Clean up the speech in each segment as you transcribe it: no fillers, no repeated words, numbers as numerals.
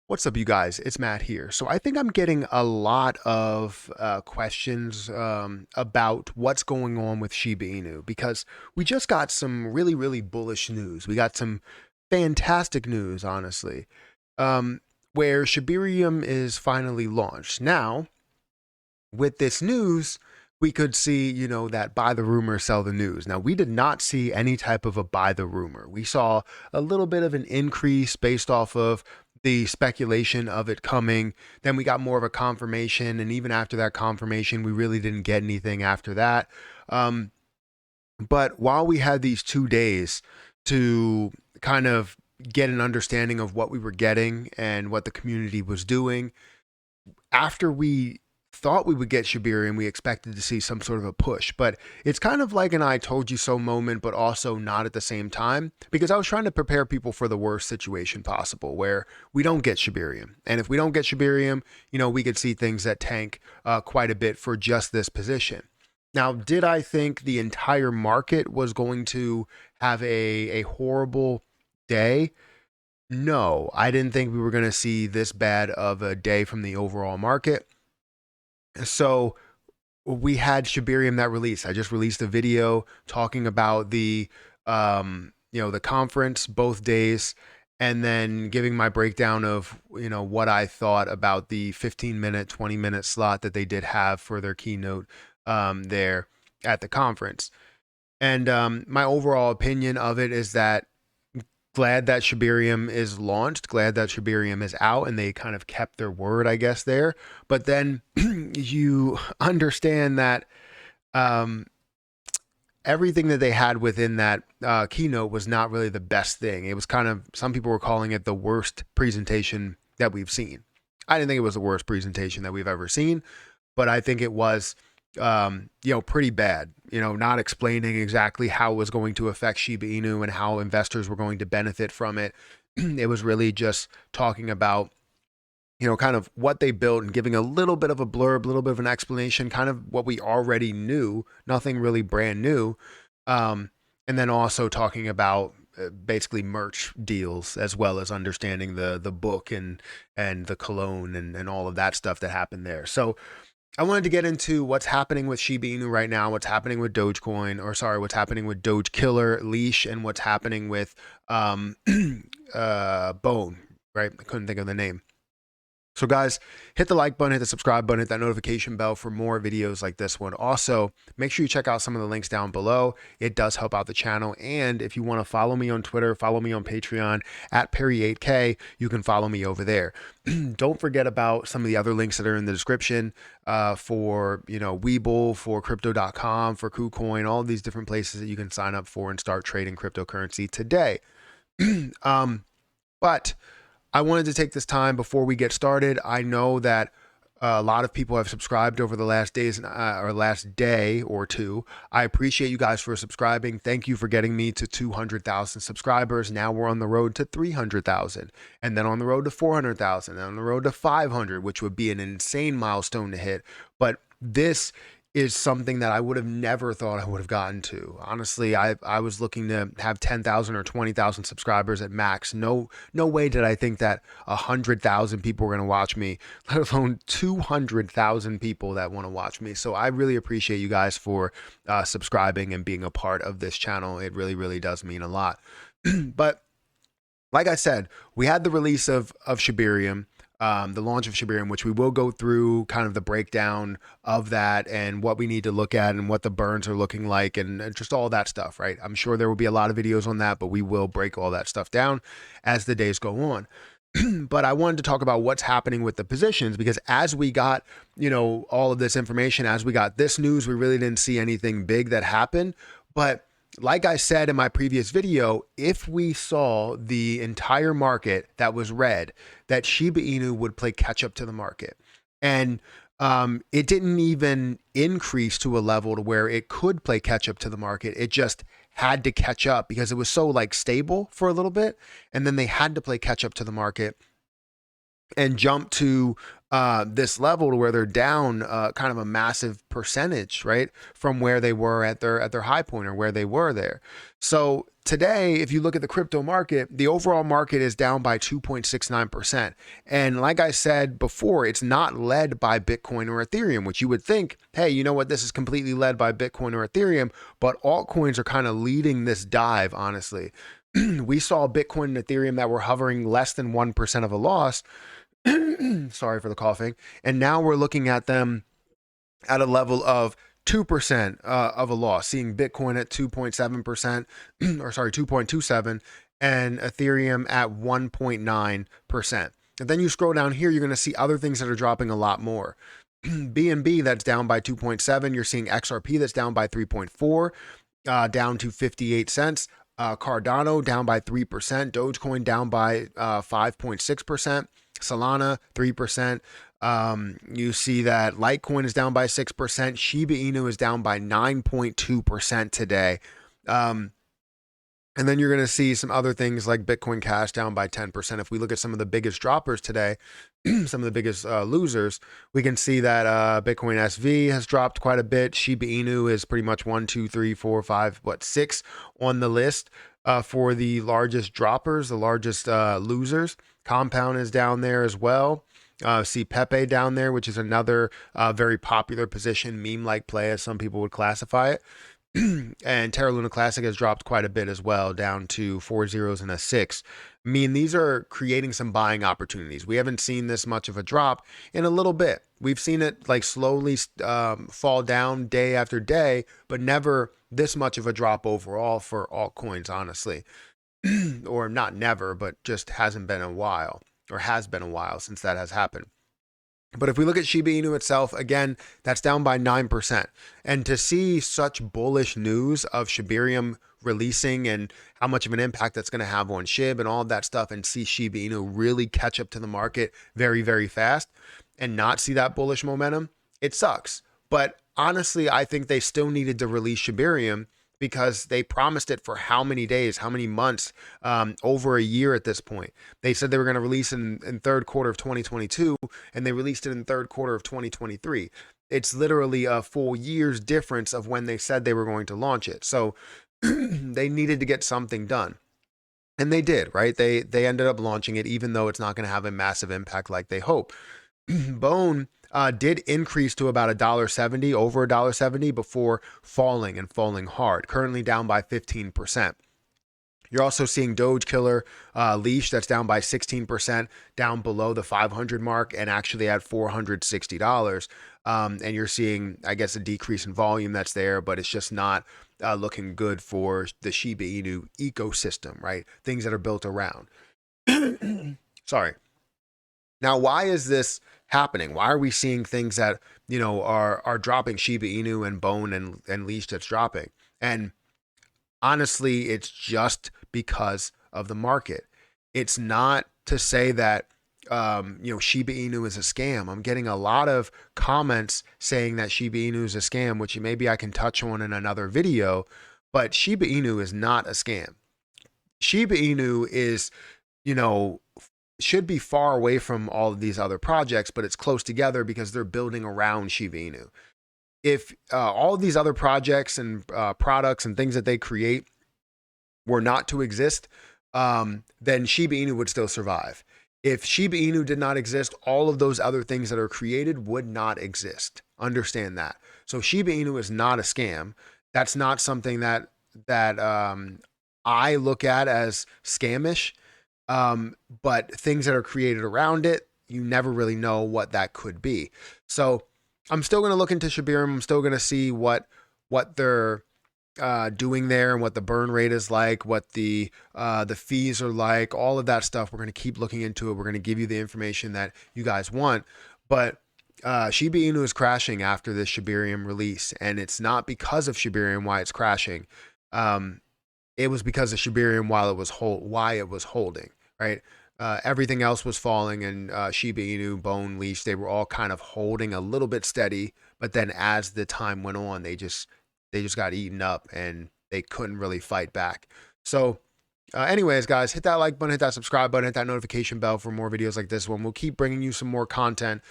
What's up, you guys? It's Matt here. So I think I'm getting a lot of questions about what's going on with Shiba Inu because we just got some really, really bullish news. We got some fantastic news, honestly, where Shibarium is finally launched. Now, with this news, we could see, that buy the rumor, sell the news. Now, we did not see any type of a buy the rumor. We saw a little bit of an increase based off of the speculation of it coming. Then we got more of a confirmation. And even after that confirmation, we really didn't get anything after that. Um, but while we had these 2 days to kind of get an understanding of what we were getting and what the community was doing, after we thought we would get Shibarium, we expected to see some sort of a push. But it's kind of like an I told you so moment, but also not at the same time, because I was trying to prepare people for the worst situation possible where we don't get Shibarium. And if we don't get Shibarium, we could see things that tank quite a bit for just this position. Now, did I think the entire market was going to have a horrible day? No, I didn't think we were going to see this bad of a day from the overall market. So we had Shibarium that released. I just released a video talking about the conference both days, and then giving my breakdown of what I thought about the 15-minute, 20-minute slot that they did have for their keynote there at the conference. And my overall opinion of it is that glad that Shibarium is launched, glad that Shibarium is out, and they kind of kept their word, I guess, there. But then you understand that um, everything that they had within that keynote was not really the best thing. It was kind of, some people were calling it the worst presentation that we've seen. I didn't think it was the worst presentation that we've ever seen, but I think it was pretty bad, not explaining exactly how it was going to affect Shiba Inu and how investors were going to benefit from it. It was really just talking about, kind of what they built and giving a little bit of a blurb, a little bit of an explanation, kind of what we already knew, nothing really brand new. And then also talking about basically merch deals, as well as understanding the book and the cologne and all of that stuff that happened there. So I wanted to get into what's happening with Shiba Inu right now, what's happening with Dogecoin, what's happening with Doge Killer, Leash, and what's happening with Bone, right? I couldn't think of the name. So guys, hit the like button, hit the subscribe button, hit that notification bell for more videos like this one. Also, make sure you check out some of the links down below. It does help out the channel. And if you want to follow me on Twitter, follow me on Patreon at Perry8K, you can follow me over there. Don't forget about some of the other links that are in the description for, Webull, for Crypto.com, for KuCoin, all of these different places that you can sign up for and start trading cryptocurrency today. But I wanted to take this time before we get started. I know that a lot of people have subscribed over the last days or last day or two. I appreciate you guys for subscribing. Thank you for getting me to 200,000 subscribers. Now we're on the road to 300,000, and then on the road to 400,000, and on the road to 500, which would be an insane milestone to hit. But this is something that I would have never thought I would have gotten to. Honestly, I was looking to have 10,000 or 20,000 subscribers at max. No way did I think that 100,000 people were going to watch me, let alone 200,000 people that want to watch me. So I really appreciate you guys for subscribing and being a part of this channel. It really, really does mean a lot. But like I said, we had the release of Shibarium. The launch of Shibarium, which we will go through kind of the breakdown of that and what we need to look at and what the burns are looking like and just all that stuff, right? I'm sure there will be a lot of videos on that, but we will break all that stuff down as the days go on. But I wanted to talk about what's happening with the positions, because as we got, all of this information, as we got this news, we really didn't see anything big that happened. But like I said in my previous video, if we saw the entire market that was red, that Shiba Inu would play catch up to the market. And it didn't even increase to a level to where it could play catch up to the market. It just had to catch up because it was so stable for a little bit. And then they had to play catch up to the market. and jump to this level to where they're down kind of a massive percentage, right, from where they were at their high point or where they were there. So today, if you look at the crypto market, the overall market is down by 2.69%. And like I said before, it's not led by Bitcoin or Ethereum, which you would think, hey, you know what, this is completely led by Bitcoin or Ethereum, but altcoins are kind of leading this dive, honestly. We saw Bitcoin and Ethereum that were hovering less than 1% of a loss. Sorry for the coughing. And now we're looking at them at a level of 2% of a loss, seeing Bitcoin at 2.7%, or sorry, 2.27, and Ethereum at 1.9%. And then you scroll down here, you're going to see other things that are dropping a lot more. BNB, that's down by 2.7. You're seeing XRP that's down by 3.4, down to 58 cents. Cardano down by 3%. Dogecoin down by 5.6%. Solana 3%. You see that Litecoin is down by 6%. Shiba Inu is down by 9.2% today. And then you're going to see some other things like Bitcoin Cash down by 10%. If we look at some of the biggest droppers today, some of the biggest losers, we can see that Bitcoin SV has dropped quite a bit. Shiba Inu is pretty much 1, 2, 3, 4, 5, 6 on the list for the largest droppers, the largest losers. Compound is down there as well. See Pepe down there, which is another very popular position, meme-like play, as some people would classify it. And Terra Luna Classic has dropped quite a bit as well, down to 4 zeros and a 6. I mean, these are creating some buying opportunities. We haven't seen this much of a drop in a little bit. We've seen it like slowly fall down day after day, but never this much of a drop overall for altcoins, honestly. Or not never, but just hasn't been a while, or has been a while since that has happened. But if we look at Shiba Inu itself, again, that's down by 9%. And to see such bullish news of Shibarium releasing and how much of an impact that's going to have on SHIB and all of that stuff, and see Shiba Inu really catch up to the market very, very fast and not see that bullish momentum, it sucks. But honestly, I think they still needed to release Shibarium because they promised it for how many days, how many months, over a year at this point. They said they were going to release it in third quarter of 2022, and they released it in third quarter of 2023. It's literally a full year's difference of when they said they were going to launch it. So they needed to get something done. And they did, right? They ended up launching it, even though it's not going to have a massive impact like they hope. Bone did increase to about $1.70, over $1.70 before falling and falling hard, currently down by 15%. You're also seeing Doge Killer Leash that's down by 16%, down below the 500 mark and actually at $460. And you're seeing, I guess, a decrease in volume that's there, but it's just not looking good for the Shiba Inu ecosystem, right? Things that are built around. Sorry. Now, why is this happening? Why are we seeing things that, are dropping? Shiba Inu and Bone and Leash that's dropping? And honestly, it's just because of the market. It's not to say that Shiba Inu is a scam. I'm getting a lot of comments saying that Shiba Inu is a scam, which maybe I can touch on in another video, but Shiba Inu is not a scam. Shiba Inu is, should be far away from all of these other projects, but it's close together because they're building around Shiba Inu. If all of these other projects and products and things that they create were not to exist, then Shiba Inu would still survive. If Shiba Inu did not exist, all of those other things that are created would not exist. Understand that. So Shiba Inu is not a scam. That's not something that I look at as scamish. But things that are created around it, you never really know what that could be. So I'm still going to look into Shibarium. I'm still going to see what they're doing there and what the burn rate is like, what the fees are like, all of that stuff. We're going to keep looking into it. We're going to give you the information that you guys want. But Shiba Inu is crashing after this Shibarium release, and it's not because of Shibarium why it's crashing. It was because of Shibarium why it was holding, right? Everything else was falling, and Shiba Inu, Bone, Leash, they were all kind of holding a little bit steady. But then as the time went on, they just got eaten up and they couldn't really fight back. So Anyways, guys, hit that like button, hit that subscribe button, hit that notification bell for more videos like this one. We'll keep bringing you some more content,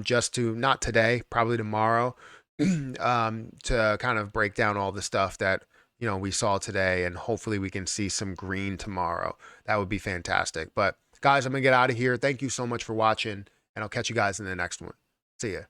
just to not today, probably tomorrow, to kind of break down all the stuff that we saw today, and hopefully we can see some green tomorrow. That would be fantastic. But guys, I'm gonna get out of here. Thank you so much for watching, and I'll catch you guys in the next one. See ya.